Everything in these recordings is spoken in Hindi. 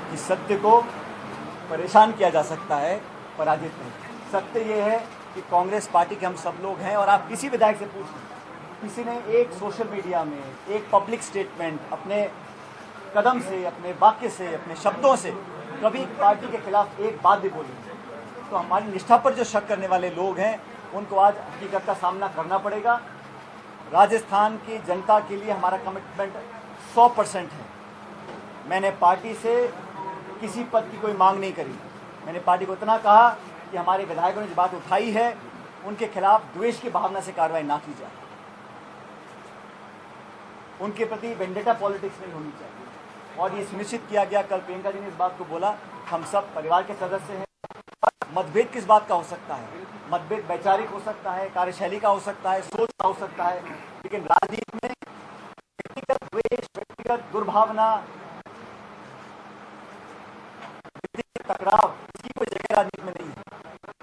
कि सत्य को परेशान किया जा सकता है, पराजित नहीं। सत्य ये है कि कांग्रेस पार्टी के हम सब लोग हैं, और आप किसी विधायक से पूछें, किसी ने एक सोशल मीडिया में एक पब्लिक स्टेटमेंट अपने कदम से, अपने वाक्य से, अपने शब्दों से कभी पार्टी के खिलाफ एक बात भी बोली? तो हमारी निष्ठा पर जो शक करने वाले लोग हैं उनको आज हकीकत का सामना करना पड़ेगा। राजस्थान की जनता के लिए हमारा कमिटमेंट 100% है। मैंने पार्टी से किसी पद की कोई मांग नहीं करी। मैंने पार्टी को इतना कहा कि हमारे विधायकों ने जो बात उठाई है उनके खिलाफ द्वेष की भावना से कार्रवाई ना की जाए, उनके प्रति वेंडेटा पॉलिटिक्स नहीं होनी चाहिए। और ये सुनिश्चित किया गया, कल प्रियंका जी ने इस बात को बोला, हम सब परिवार के सदस्य हैं। मतभेद किस बात का हो सकता है? मतभेद वैचारिक हो सकता है, कार्यशैली का हो सकता है, सोच का हो सकता है, लेकिन राजनीति में व्यक्तिगत द्वेष, व्यक्तिगत दुर्भावना, व्यक्तिगत टकराव, इसकी कोई जगह राजनीति में नहीं है।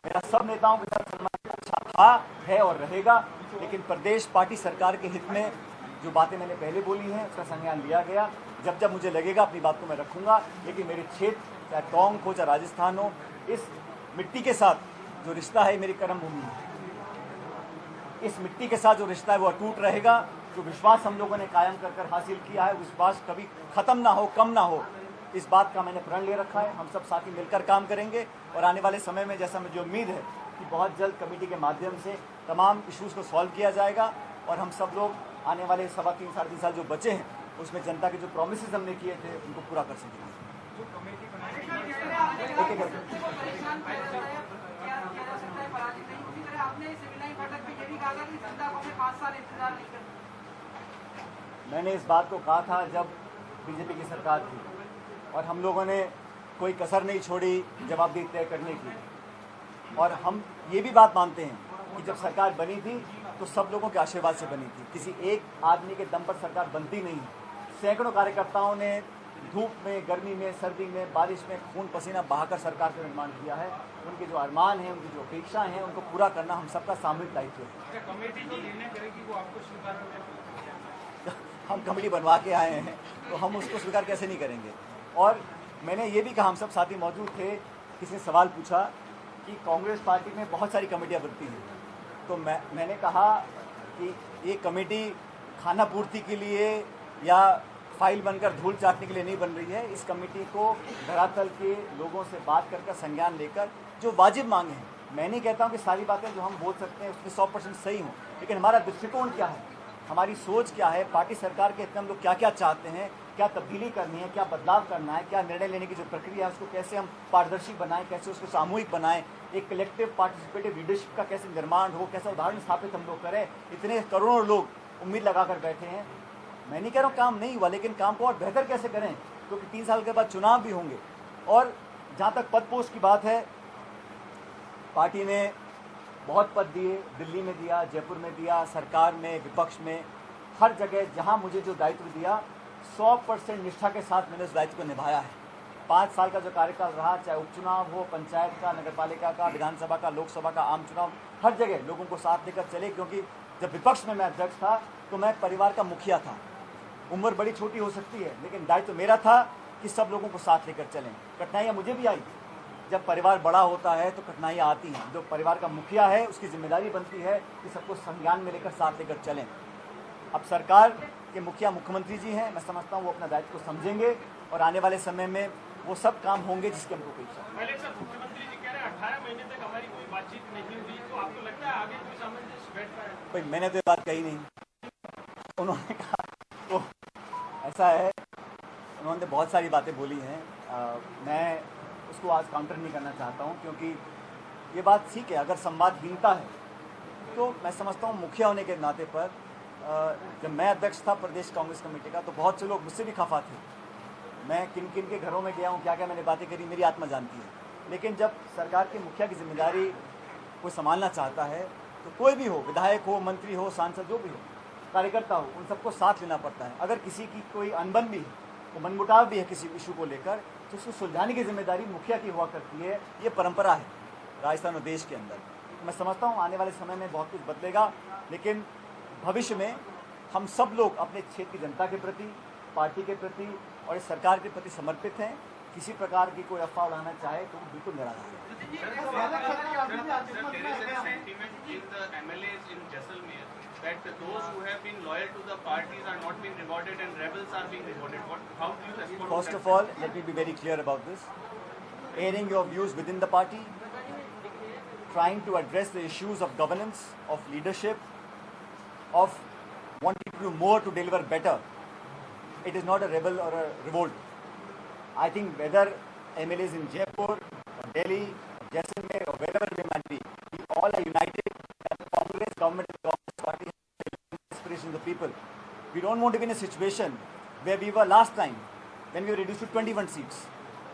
मेरा सब नेताओं के साथ संबंध अच्छा था, है और रहेगा, लेकिन प्रदेश पार्टी सरकार के हित में जो बातें मैंने पहले बोली हैं उसका संज्ञान लिया गया। जब जब मुझे लगेगा अपनी बात को मैं रखूंगा, लेकिन मेरे क्षेत्र चाहे टोंक हो चाहे राजस्थान हो, इस मिट्टी के साथ जो रिश्ता है मेरी कर्म भूमि है। इस मिट्टी के साथ जो रिश्ता है वो अटूट रहेगा। जो विश्वास हम लोगों ने कायम कर कर हासिल किया है, विश्वास कभी खत्म ना हो, कम ना हो, इस बात का मैंने प्रण ले रखा है। हम सब साथी मिलकर काम करेंगे और आने वाले समय में, जैसा मुझे उम्मीद है कि बहुत जल्द कमेटी के माध्यम से तमाम इश्यूज़ को सॉल्व किया जाएगा और हम सब लोग आने वाले 3.25 साढ़े 3 साल जो बचे हैं उसमें जनता के जो प्रॉमिसेस हमने किए थे उनको पूरा कर सकेंगे। मैंने इस बात को कहा था जब बीजेपी की सरकार थी और हम लोगों ने कोई कसर नहीं छोड़ी जवाबदेही तय करने की। और हम ये भी बात मानते हैं कि जब सरकार बनी थी तो सब लोगों के आशीर्वाद से बनी थी। किसी एक आदमी के दम पर सरकार बनती नहीं है। सैकड़ों कार्यकर्ताओं ने धूप में, गर्मी में, सर्दी में, बारिश में खून पसीना बहाकर सरकार का निर्माण किया है। उनके जो अरमान हैं, उनकी जो अपेक्षाएं हैं, उनको पूरा करना हम सबका सामूहिक दायित्व है। कमेटी जो निर्णय करेगी वो आपको स्वीकार होगा? हम कमेटी बनवा के आए हैं तो हम उसको स्वीकार कैसे नहीं करेंगे। और मैंने ये भी कहा, हम सब साथी मौजूद थे, किसी ने सवाल पूछा कि कांग्रेस पार्टी में बहुत सारी कमेटियाँ बनती हैं, तो मैंने कहा कि ये कमेटी खाना पूर्ति के लिए या फाइल बनकर धूल चाटने के लिए नहीं बन रही है। इस कमेटी को धरातल के लोगों से बात कर संज्ञान लेकर जो वाजिब मांगे हैं, मैं नहीं कहता हूँ कि सारी बातें जो हम बोल सकते हैं उसमें 100% सही हों, लेकिन हमारा दृष्टिकोण क्या है, हमारी सोच क्या है, पार्टी सरकार के हित में हम लोग क्या क्या चाहते हैं, क्या तब्दीली करनी है, क्या बदलाव करना है, क्या निर्णय लेने की जो प्रक्रिया है उसको कैसे हम पारदर्शी बनाएं, कैसे उसको सामूहिक बनाएं, एक कलेक्टिव पार्टिसिपेटिव लीडरशिप का कैसे निर्माण हो, कैसा उदाहरण स्थापित हम लोग करें। इतने करोड़ों लोग उम्मीद लगा कर बैठे हैं। मैं नहीं कह रहा हूँ काम नहीं हुआ, लेकिन काम को और बेहतर कैसे करें, क्योंकि 3 साल के बाद चुनाव भी होंगे। और जहाँ तक पद पोस्ट की बात है, पार्टी ने बहुत पद दिए, दिल्ली में दिया, जयपुर में दिया, सरकार में, विपक्ष में, हर जगह जहाँ मुझे जो दायित्व दिया 100% निष्ठा के साथ मैंने उस दायित्व को निभाया है। 5 साल का जो कार्यकाल रहा, चाहे उपचुनाव हो, पंचायत का, नगरपालिका का, विधानसभा का, लोकसभा का, आम चुनाव, हर जगह लोगों को साथ लेकर चले। क्योंकि जब विपक्ष में मैं अध्यक्ष था तो मैं परिवार का मुखिया था। उम्र बड़ी छोटी हो सकती है, लेकिन दायित्व मेरा था कि सब लोगों को साथ लेकर चलें। कठिनाइयाँ मुझे भी आई, जब परिवार बड़ा होता है तो कठिनाइयाँ आती हैं। जो परिवार का मुखिया है उसकी जिम्मेदारी बनती है कि सबको संज्ञान में लेकर साथ लेकर चलें। अब सरकार के मुखिया मुख्यमंत्री जी हैं, मैं समझता हूँ वो अपना दायित्व को समझेंगे और आने वाले समय में वो सब काम होंगे जिसके हमको अपेक्षा। मुख्यमंत्री जी कह रहे हैं 18 महीने तक हमारी कोई बातचीत नहीं हुई, तो आपको लगता है आगे कोई सामंजस्य बैठ पाए? भाई मैंने तो ये बात कही नहीं, उन्होंने कहा। तो ऐसा है, उन्होंने बहुत सारी बातें बोली हैं, मैं उसको आज काउंटर नहीं करना चाहता हूँ, क्योंकि ये बात ठीक है। अगर संवादहीनता है तो मैं समझता हूँ मुखिया होने के नाते पर, जब मैं अध्यक्ष था प्रदेश कांग्रेस कमेटी का, तो बहुत से लोग मुझसे भी खफा थे। मैं किन किन के घरों में गया हूँ, क्या क्या मैंने बातें करी, मेरी आत्मा जानती है। लेकिन जब सरकार के मुखिया की जिम्मेदारी कोई संभालना चाहता है तो कोई भी हो, विधायक हो, मंत्री हो, सांसद जो भी हो, कार्यकर्ता हो, उन सबको साथ लेना पड़ता है। अगर किसी की कोई अनबन भी है, तो मनमुटाव भी है किसी इशू को लेकर, तो उसको सुलझाने की जिम्मेदारी मुखिया की हुआ करती है। ये परंपरा है राजस्थान और देश के अंदर। मैं समझता हूँ आने वाले समय में बहुत कुछ बदलेगा, लेकिन भविष्य में हम सब लोग अपने क्षेत्र की जनता के प्रति, पार्टी के प्रति और इस सरकार के प्रति समर्पित हैं। किसी प्रकार की कोई अफवाह उड़ाना चाहे तो वो बिल्कुल निराश है। That those who have been loyal to the parties are not being rewarded and rebels are being rewarded. How do you respond? First of all, let me be very clear about this. Airing your views within the party, trying to address the issues of governance, of leadership, of wanting to do more to deliver better. It is not a rebel or a revolt. I think whether MLAs in Jaipur, or Delhi, or Jaisalmer, or wherever they might be, we all are united. The Congress government and the Congress party has inspiration of the people. We don't want to be in a situation where we were last time, when we were reduced to 21 seats.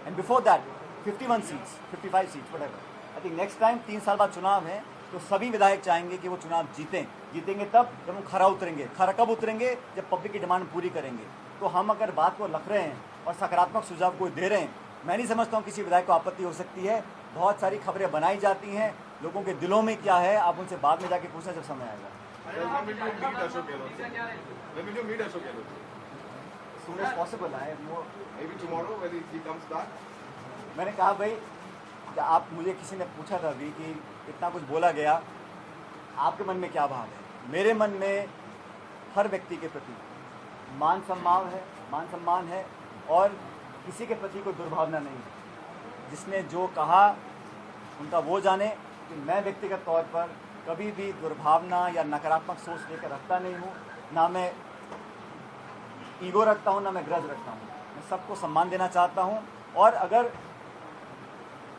And before that, 51 seats, 55 seats, whatever. I think next time 3 साल बाद चुनाव है तो सभी विधायक चाहेंगे कि वो चुनाव जीतेंगे तब जब हम खरा उतरेंगे। खरा कब उतरेंगे? जब पब्लिक की डिमांड पूरी करेंगे। तो हम अगर बात को लख रहे हैं और सकारात्मक सुझाव कोई दे रहे हैं, मैं नहीं समझता हूँ किसी विधायक को आपत्ति हो सकती है। बहुत सारी खबरें बनाई जाती हैं, लोगों के दिलों में क्या है आप उनसे बाद में जाके पूछना जब समय आएगा। Soon as possible, Maybe tomorrow when he comes back. मैंने कहा भाई, आप मुझे किसी ने पूछा था अभी कि इतना कुछ बोला गया, आपके मन में क्या भाव है? मेरे मन में हर व्यक्ति के प्रति मान सम्मान है और किसी के प्रति कोई दुर्भावना नहीं है। जिसने जो कहा उनका वो जाने कि मैं व्यक्तिगत तौर पर कभी भी दुर्भावना या नकारात्मक सोच लेकर रखता नहीं हूँ। ना मैं ईगो रखता हूँ, ना मैं ग्रज रखता हूँ। मैं सबको सम्मान देना चाहता हूँ और अगर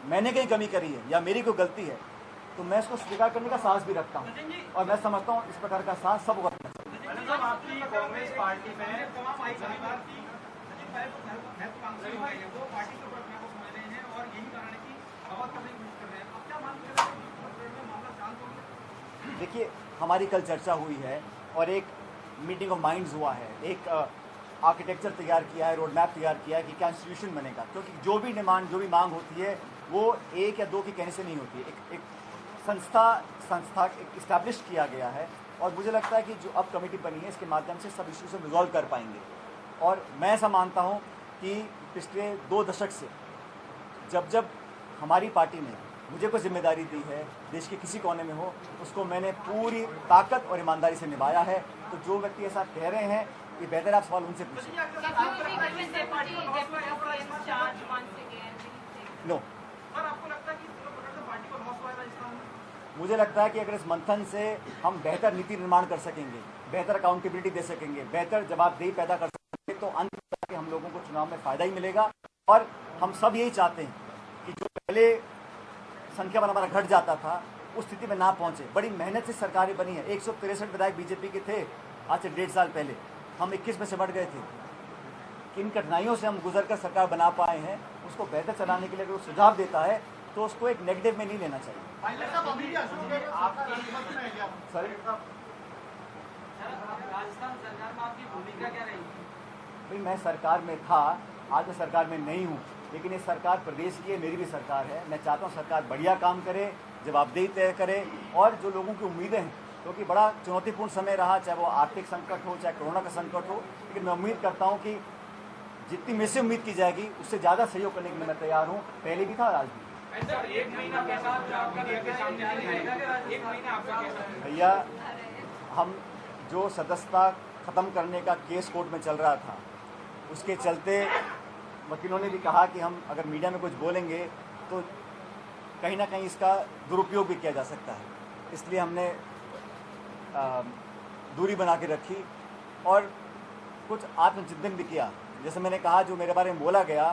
मैंने कहीं कमी करी है या मेरी कोई गलती है तो मैं इसको स्वीकार करने का साहस भी रखता हूँ और मैं समझता हूँ इस प्रकार का साहस सबको रखना चाहिए। आपकी कांग्रेस पार्टी में देखिए, हमारी कल चर्चा हुई है और एक मीटिंग ऑफ माइंड्स हुआ है, एक आर्किटेक्चर तैयार किया है, रोड मैप तैयार किया है कि क्या इंस्टीट्यूशन बनेगा। क्योंकि जो भी डिमांड, जो भी मांग होती है वो एक या दो के कहने से नहीं होती है। एक संस्था एक इस्टेब्लिश किया गया है और मुझे लगता है कि जो अब कमेटी बनी है इसके माध्यम से सब इश्यूज हम रिजॉल्व कर पाएंगे। और मैं ऐसा मानता हूँ कि पिछले 2 दशक से जब हमारी पार्टी ने मुझे कोई जिम्मेदारी दी है, देश के किसी कोने में हो, उसको मैंने पूरी ताकत और ईमानदारी से निभाया है। तो जो व्यक्ति ऐसा कह रहे हैं ये बेहतर आप सवाल उनसे पूछिए। नो, मुझे लगता है कि अगर इस मंथन से हम बेहतर नीति निर्माण कर सकेंगे, बेहतर अकाउंटेबिलिटी दे सकेंगे, बेहतर जवाबदेही पैदा कर सकेंगे तो अंत में हम लोगों को चुनाव में फ़ायदा ही मिलेगा। और हम सब यही चाहते हैं कि जो पहले संख्या बल हमारा घट जाता था उस स्थिति में ना पहुंचे। बड़ी मेहनत से सरकारें बनी है। 163 विधायक बीजेपी के थे आज से 1.5 साल पहले, हम 21 में से बढ़ गए थे। किन कठिनाइयों से हम गुजर कर सरकार बना पाए हैं, उसको बेहतर चलाने के लिए अगर वो सुझाव देता है तो उसको एक नेगेटिव में नहीं लेना चाहिए। सर, भाई मैं सरकार में था, आज मैं सरकार में नहीं हूँ, लेकिन ये सरकार प्रदेश की है, मेरी भी सरकार है। मैं चाहता हूँ सरकार बढ़िया काम करे, जवाबदेही तय करे और जो लोगों की उम्मीदें हैं, क्योंकि बड़ा चुनौतीपूर्ण समय रहा, चाहे वो आर्थिक संकट हो, चाहे कोरोना का संकट हो, लेकिन मैं उम्मीद करता हूँ कि जितनी मेरे से उम्मीद की जाएगी उससे ज़्यादा सहयोग करने के लिए मैं तैयार हूँ। पहले भी था और आज भी। भैया, हम जो सदस्यता ख़त्म करने का केस कोर्ट में चल रहा था उसके चलते वकीलों ने भी कहा कि हम अगर मीडिया में कुछ बोलेंगे तो कहीं ना कहीं इसका दुरुपयोग भी किया जा सकता है। इसलिए हमने दूरी बना के रखी और कुछ आत्मचिंतन भी किया। जैसे मैंने कहा, जो मेरे बारे में बोला गया,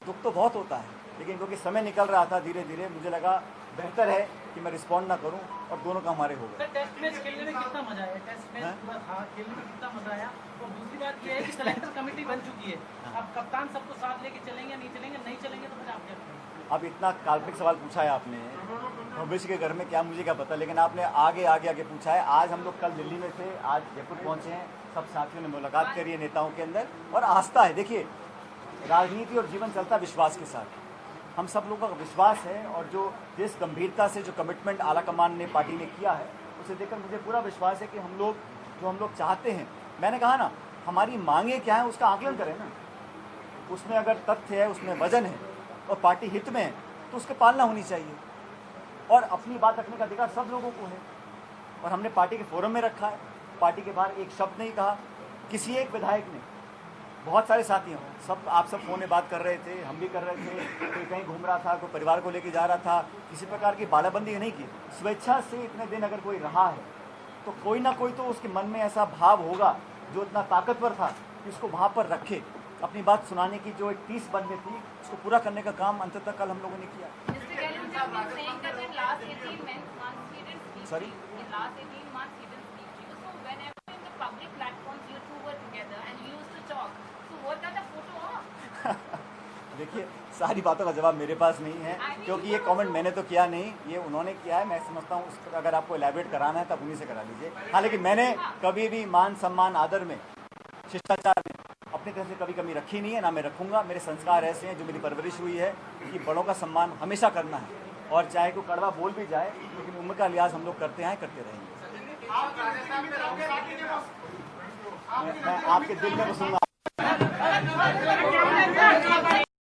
दुख तो बहुत होता है, लेकिन क्योंकि समय निकल रहा था धीरे धीरे, मुझे लगा बेहतर है कि मैं रिस्पॉन्ड ना करूं और दोनों काम हमारे हो गए। टेस्ट मैच खेलने में कितना मजा आया? टेस्ट मैच खेलने में कितना मजा आया? और दूसरी बात यह है कि सेलेक्टर कमेटी बन चुकी है, अब कप्तान सबको साथ लेके चलेंगे, नहीं चलेंगे तो फिर आप क्या करेंगे? अब इतना काल्पनिक सवाल पूछा है आपने, भविष्य के घर में क्या मुझे क्या पता, लेकिन आपने आगे पूछा है। आज हम लोग कल दिल्ली में थे, आज जयपुर पहुंचे हैं, सब साथियों ने मुलाकात करी है नेताओं के अंदर और आस्था है। देखिए, राजनीति और जीवन चलता विश्वास के साथ। हम सब लोगों का विश्वास है और जो जिस गंभीरता से जो कमिटमेंट आला कमान ने, पार्टी ने किया है, उसे देखकर मुझे पूरा विश्वास है कि हम लोग चाहते हैं, मैंने कहा ना, हमारी मांगे क्या है उसका आकलन करें ना। उसमें अगर तथ्य है, उसमें वजन है और पार्टी हित में है तो उसकी पालना होनी चाहिए। और अपनी बात रखने का अधिकार सब लोगों को है और हमने पार्टी के फोरम में रखा है। पार्टी के बाहर एक शब्द नहीं कहा किसी एक विधायक ने। बहुत सारे साथियों आप सब फोन में बात कर रहे थे, हम भी कर रहे थे, कोई कहीं घूम रहा था, कोई परिवार को लेके जा रहा था, किसी प्रकार की बालाबंदी नहीं की। स्वेच्छा से इतने दिन अगर कोई रहा है तो कोई ना कोई तो उसके मन में ऐसा भाव होगा जो इतना ताकतवर था कि उसको वहाँ पर रखे। अपनी बात सुनाने की जो एक 30 बंदे थी उसको पूरा करने का काम अंततः कल हम लोगों ने किया। Sorry? In last 18 months, he didn't speak to you. So whenever in the public platforms, you two were together and you used to talk. So what are the photo of? देखिए सारी बातों का जवाब मेरे पास नहीं है क्योंकि ये कमेंट मैंने तो किया नहीं, ये उन्होंने किया है। मैं समझता हूँ उस पर अगर आपको एलैबोरेट कराना है तब उन्हीं से करा लीजिए। हाँ, लेकिन मैंने कभी भी मान सम्मान आदर में, शिष्टाचार में अपनी तरफ से कभी कमी रखी नहीं है, ना मैं रखूँगा। मेरे संस्कार ऐसे हैं, जो मेरी परवरिश हुई है कि बड़ों का सम्मान हमेशा करना है और चाहे कोई कड़वा बोल भी जाए लेकिन उम्र का लिहाज हम लोग करते हैं, करते रहेंगे। मैं आपके दिल में घुसूंगा।